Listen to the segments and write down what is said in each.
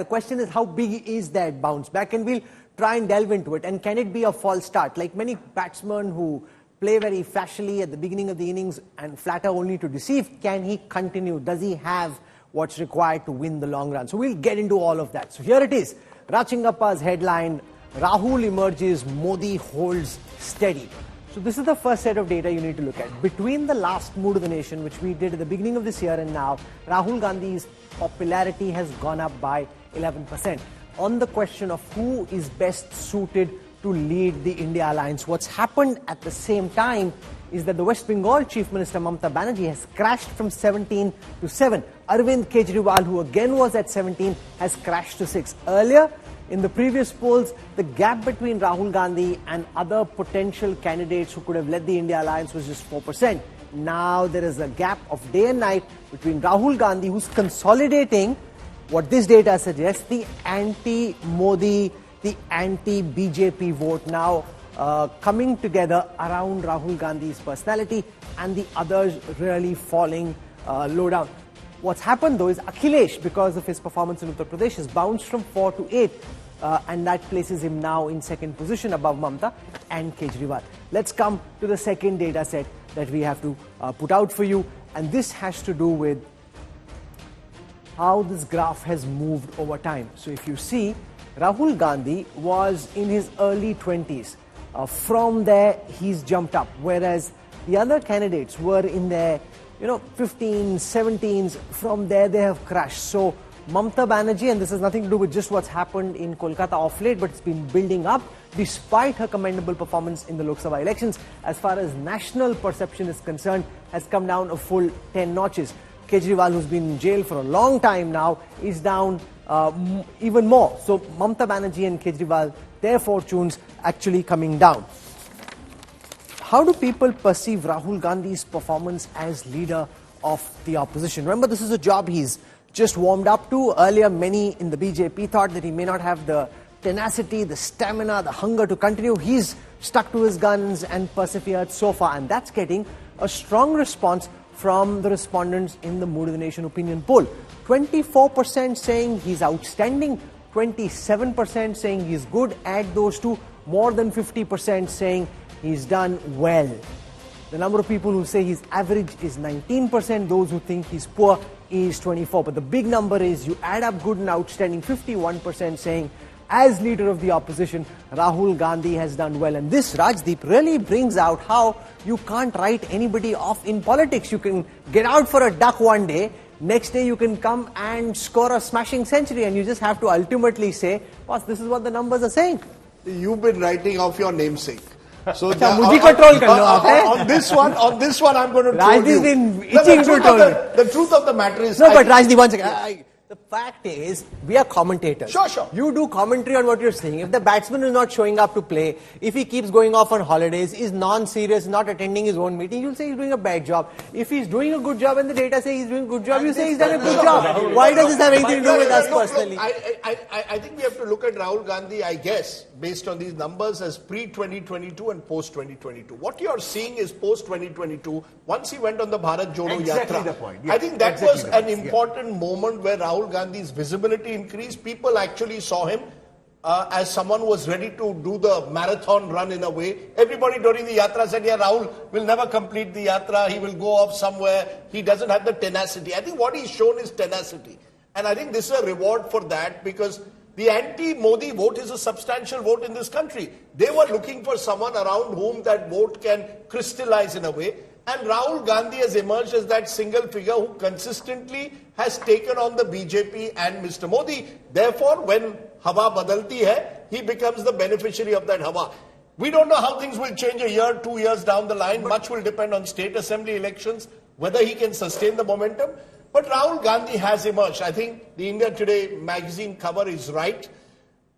The question is, how big is that bounce back? And we'll try and delve into it. And can it be a false start? Like many batsmen who play very flashily at the beginning of the innings and flatter only to deceive, can he continue? Does he have what's required to win the long run? So we'll get into all of that. So here it is. Rachingappa's headline, Rahul emerges, Modi holds steady. So this is the first set of data you need to look at. Between the last Mood of the Nation, which we did at the beginning of this year, and now, Rahul Gandhi's popularity has gone up by 11%. On the question of who is best suited to lead the India alliance, what's happened at the same time is that the West Bengal Chief Minister Mamata Banerjee has crashed from 17 to 7. Arvind Kejriwal, who again was at 17, has crashed to 6. Earlier, in the previous polls, the gap between Rahul Gandhi and other potential candidates who could have led the India alliance was just 4%. Now there is a gap of day and night between Rahul Gandhi, who's consolidating what this data suggests, the anti-Modi, the anti-BJP vote now coming together around Rahul Gandhi's personality, and the others really falling low down. What's happened though is Akhilesh, because of his performance in Uttar Pradesh, has bounced from 4 to 8, and that places him now in second position above Mamata and Kejriwal. Let's come to the second data set that we have to put out for you, and this has to do with how this graph has moved over time. So if you see, Rahul Gandhi was in his early 20s. From there, he's jumped up, whereas the other candidates were in their 15s, 17s. From there, they have crashed. So Mamata Banerjee, and this has nothing to do with just what's happened in Kolkata off late, but it's been building up despite her commendable performance in the Lok Sabha elections. As far as national perception is concerned, has come down a full 10 notches. Kejriwal, who's been in jail for a long time now, is down even more. So Mamata Banerjee and Kejriwal, their fortunes actually coming down. How do people perceive Rahul Gandhi's performance as leader of the opposition? Remember, this is a job he's just warmed up to. Earlier, many in the BJP thought that he may not have the tenacity, the stamina, the hunger to continue. He's stuck to his guns and persevered so far, and that's getting a strong response from the respondents in the Mood of the Nation opinion poll. 24% saying he's outstanding, 27% saying he's good. Add those two, more than 50% saying he's done well. The number of people who say he's average is 19%. Those who think he's poor is 24%. But the big number is, you add up good and outstanding, 51% saying, as leader of the opposition, Rahul Gandhi has done well. And this, Rajdeep, really brings out how you can't write anybody off in politics. You can get out for a duck one day, next day you can come and score a smashing century, and you just have to ultimately say, boss, this is what the numbers are saying. You've been writing off your namesake. So on this one, I'm going to troll you. Been itching to troll the truth of the matter is... No, but Rajdeep, one second. The fact is, we are commentators. Sure. You do commentary on what you're saying. If the batsman is not showing up to play, if he keeps going off on holidays, is non-serious, not attending his own meeting, you'll say he's doing a bad job. If he's doing a good job and the data say he's doing a good job, you say he's done a good job. Why does this have anything to do with us personally? I think we have to look at Rahul Gandhi, I guess, based on these numbers, as pre-2022 and post-2022. What you're seeing is post-2022, once he went on the Bharat Jodo Yatra. The point. Yes. I think that was an important moment where Rahul Gandhi's visibility increased. People actually saw him as someone who was ready to do the marathon run in a way. Everybody during the Yatra said, yeah, Rahul will never complete the Yatra. He will go off somewhere. He doesn't have the tenacity. I think what he's shown is tenacity. And I think this is a reward for that, because the anti-Modi vote is a substantial vote in this country. They were looking for someone around whom that vote can crystallize in a way. And Rahul Gandhi has emerged as that single figure who consistently has taken on the BJP and Mr. Modi. Therefore, when Hawa badalti hai, he becomes the beneficiary of that Hawa. We don't know how things will change a year, 2 years down the line. Much will depend on state assembly elections, whether he can sustain the momentum. But Rahul Gandhi has emerged. I think the India Today magazine cover is right.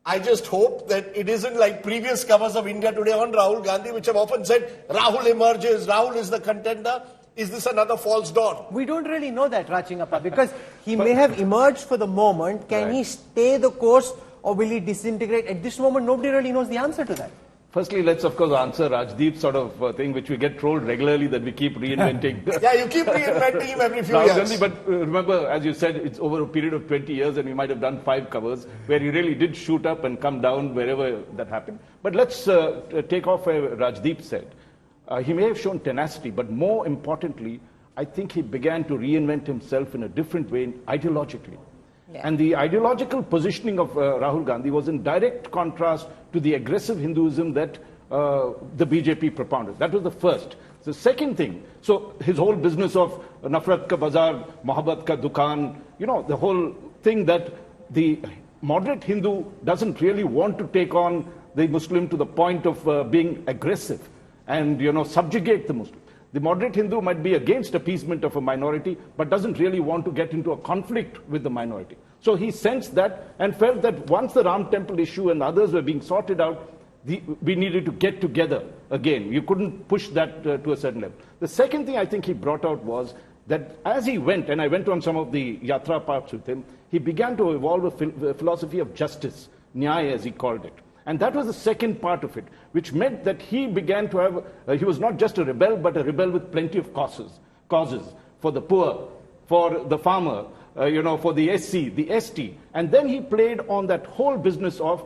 I just hope that it isn't like previous covers of India Today on Rahul Gandhi, which have often said, Rahul emerges, Rahul is the contender. Is this another false dawn? We don't really know that, Rachingappa, because he may have emerged for the moment. Can he stay the course, or will he disintegrate? At this moment, nobody really knows the answer to that. Firstly, let's of course answer Rajdeep's sort of thing, which we get trolled regularly that we keep reinventing. Yeah, you keep reinventing him every few Rahul years. Gandhi, but remember, as you said, it's over a period of 20 years and we might have done 5 covers where he really did shoot up and come down wherever that happened. But let's take off where Rajdeep said. He may have shown tenacity, but more importantly, I think he began to reinvent himself in a different way ideologically. Yeah. And the ideological positioning of Rahul Gandhi was in direct contrast to the aggressive Hinduism that the BJP propounded. That was the first. The second thing, so his whole business of Nafrat ka Bazaar, Mohabbat ka Dukan, you know, the whole thing that the moderate Hindu doesn't really want to take on the Muslim to the point of being aggressive and, you know, subjugate the Muslim. The moderate Hindu might be against appeasement of a minority, but doesn't really want to get into a conflict with the minority. So he sensed that and felt that once the Ram Temple issue and others were being sorted out, we needed to get together again. You couldn't push that to a certain level. The second thing I think he brought out was that as he went, and I went on some of the yatra parts with him, he began to evolve a philosophy of justice, nyaya as he called it. And that was the second part of it, which meant that he began to have, he was not just a rebel, but a rebel with plenty of causes for the poor, for the farmer, you know, for the SC, the ST. And then he played on that whole business of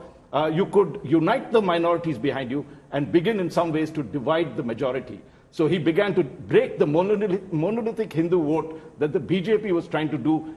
you could unite the minorities behind you and begin in some ways to divide the majority. So he began to break the monolithic Hindu vote that the BJP was trying to do,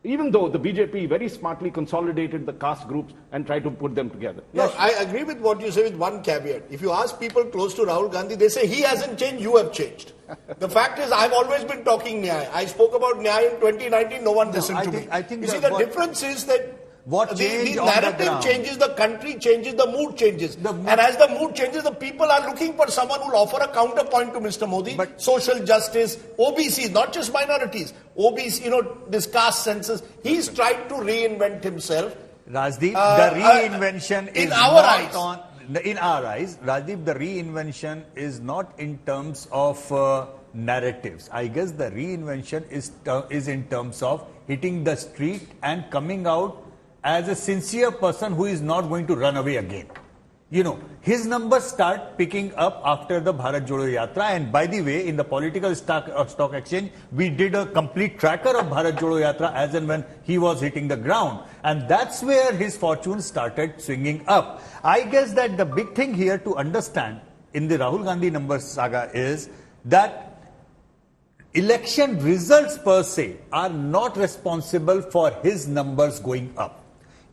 even though the BJP very smartly consolidated the caste groups and tried to put them together. No, I agree with what you say with one caveat. If you ask people close to Rahul Gandhi, they say he hasn't changed, you have changed. The fact is, I've always been talking Nyaya. I spoke about Nyaya in 2019, no one listened to me. You see, the difference is that the narrative changes, the country changes, the mood changes. And as the mood changes, the people are looking for someone who will offer a counterpoint to Mr. Modi. But social justice, OBCs, not just minorities, OBC, you know, this caste census. He's tried to reinvent himself. Rajdeep, the reinvention is in our eyes, Rajdeep, the reinvention is not in terms of narratives. I guess the reinvention is in terms of hitting the street and coming out as a sincere person who is not going to run away again. You know, his numbers start picking up after the Bharat Jodo Yatra. And by the way, in the political stock exchange, we did a complete tracker of Bharat Jodo Yatra as and when he was hitting the ground. And that's where his fortunes started swinging up. I guess that the big thing here to understand in the Rahul Gandhi numbers saga is that election results per se are not responsible for his numbers going up.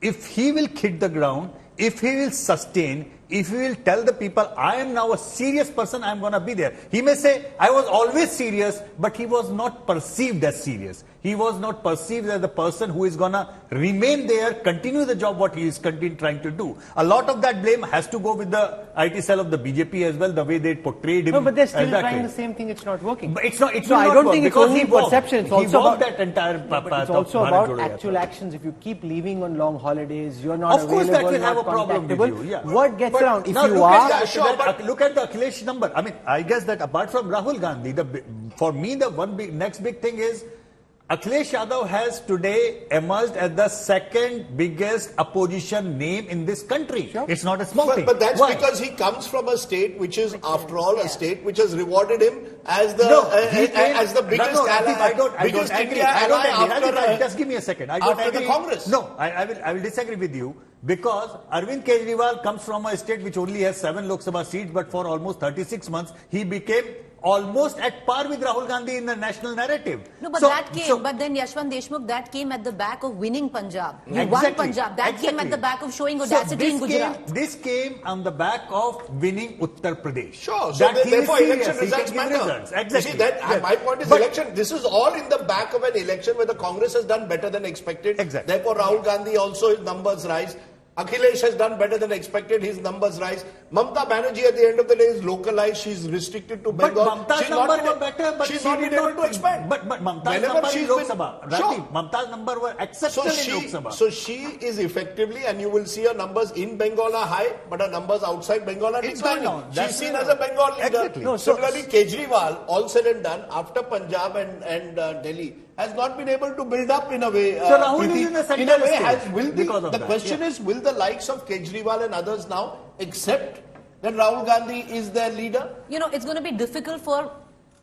If he will hit the ground, if he will sustain, if he will tell the people, I am now a serious person, I am going to be there. He may say, I was always serious, but he was not perceived as serious. He was not perceived as the person who is going to remain there, continue the job what he is trying to do. A lot of that blame has to go with the IT cell of the BJP as well, the way they portrayed him. No, but they're still trying the same thing, it's not working. But it's not, so I don't think it's only perception. It's also about that entire it's also about actual actions. If you keep leaving on long holidays, you're not available, of course that will have a problem with you. Yeah. What gets around? If now you look at the Akhilesh number. I mean, I guess that apart from Rahul Gandhi, for me the next big thing is Akhilesh Yadav has today emerged as the second biggest opposition name in this country. Sure. It's not a small thing. But that's because he comes from a state which is, after all, a state which has rewarded him as the biggest ally. I don't agree. Just give me a second. I don't agree. The Congress. No, I will disagree with you. Because Arvind Kejriwal comes from a state which only has 7 Lok Sabha seats, but for almost 36 months, he became almost at par with Rahul Gandhi in the national narrative. No, but but then Yashwant Deshmukh, that came at the back of winning Punjab. You won Punjab. That came at the back of showing audacity in Gujarat. This came on the back of winning Uttar Pradesh. Sure, so therefore election results matter. Exactly. You see, my point is election, this is all in the back of an election where the Congress has done better than expected. Exactly. Therefore Rahul Gandhi also, his numbers rise. Akhilesh has done better than expected, his numbers rise. Mamta Banerjee at the end of the day is localized, she's restricted to Bengal. But Mamta's numbers were better, but she's not been able to expand. But Mamta's numbers in Lok Sabha. Sure. Mamta's numbers were exceptional in Lok Sabha. So she is effectively, and you will see her numbers in Bengal are high, but her numbers outside Bengal are declining. She's seen as a Bengal leader. Exactly. No, similarly, Kejriwal, all said and done, after Punjab and Delhi, has not been able to build up in a way. So Rahul is in the center the question is, will the likes of Kejriwal and others now accept then Rahul Gandhi is their leader? You know, it's going to be difficult for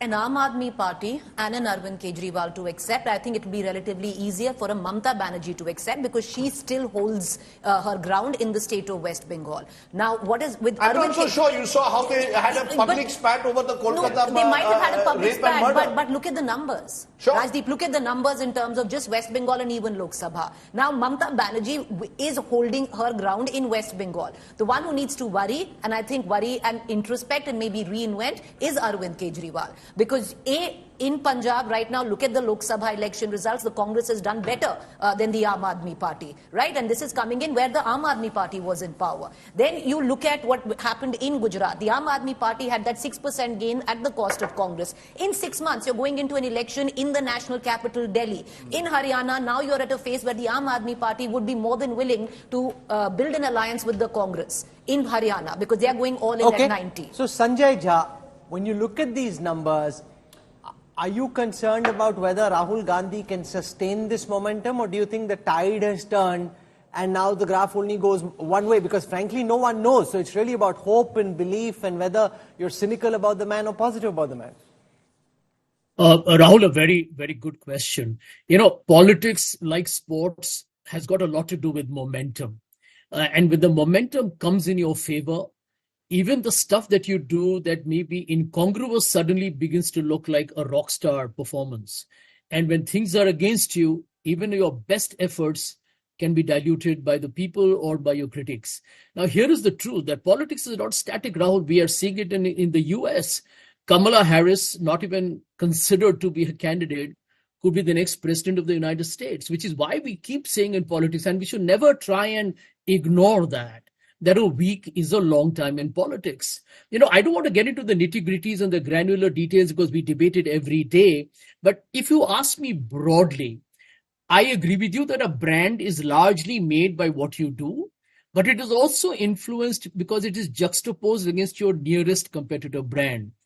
an Aam Aadmi Party and an Arvind Kejriwal to accept. I think it will be relatively easier for a Mamata Banerjee to accept because she still holds her ground in the state of West Bengal. Now, what is with I'm Arvind not so sure. You saw how they had a public spat over the Kolkata No, they might have had a public rape and spat, murder. but look at the numbers. Sure. Rajdeep, look at the numbers in terms of just West Bengal and even Lok Sabha. Now, Mamata Banerjee is holding her ground in West Bengal. The one who needs to worry, and I think worry and introspect and maybe reinvent, is Arvind Kejriwal. Because in Punjab right now, look at the Lok Sabha election results. The Congress has done better than the Aam Aadmi Party, right? And this is coming in where the Aam Aadmi Party was in power. Then you look at what happened in Gujarat. The Aam Aadmi Party had that 6% gain at the cost of Congress. In 6 months, you're going into an election in the national capital, Delhi. In Haryana, now you're at a phase where the Aam Aadmi Party would be more than willing to build an alliance with the Congress in Haryana because they are going all in at 90. So Sanjay Jha, when you look at these numbers, are you concerned about whether Rahul Gandhi can sustain this momentum, or do you think the tide has turned and now the graph only goes one way? Because frankly, no one knows. So it's really about hope and belief and whether you're cynical about the man or positive about the man. Rahul, a very, very good question. You know, politics, like sports, has got a lot to do with momentum. And when the momentum comes in your favor, even the stuff that you do that may be incongruous suddenly begins to look like a rock star performance. And when things are against you, even your best efforts can be diluted by the people or by your critics. Now, here is the truth that politics is not static, Rahul. We are seeing it in the US. Kamala Harris, not even considered to be a candidate, could be the next president of the United States, which is why we keep saying in politics, and we should never try and ignore that a week is a long time in politics. You know, I don't want to get into the nitty-gritties and the granular details because we debate it every day. But if you ask me broadly, I agree with you that a brand is largely made by what you do, but it is also influenced because it is juxtaposed against your nearest competitor brand.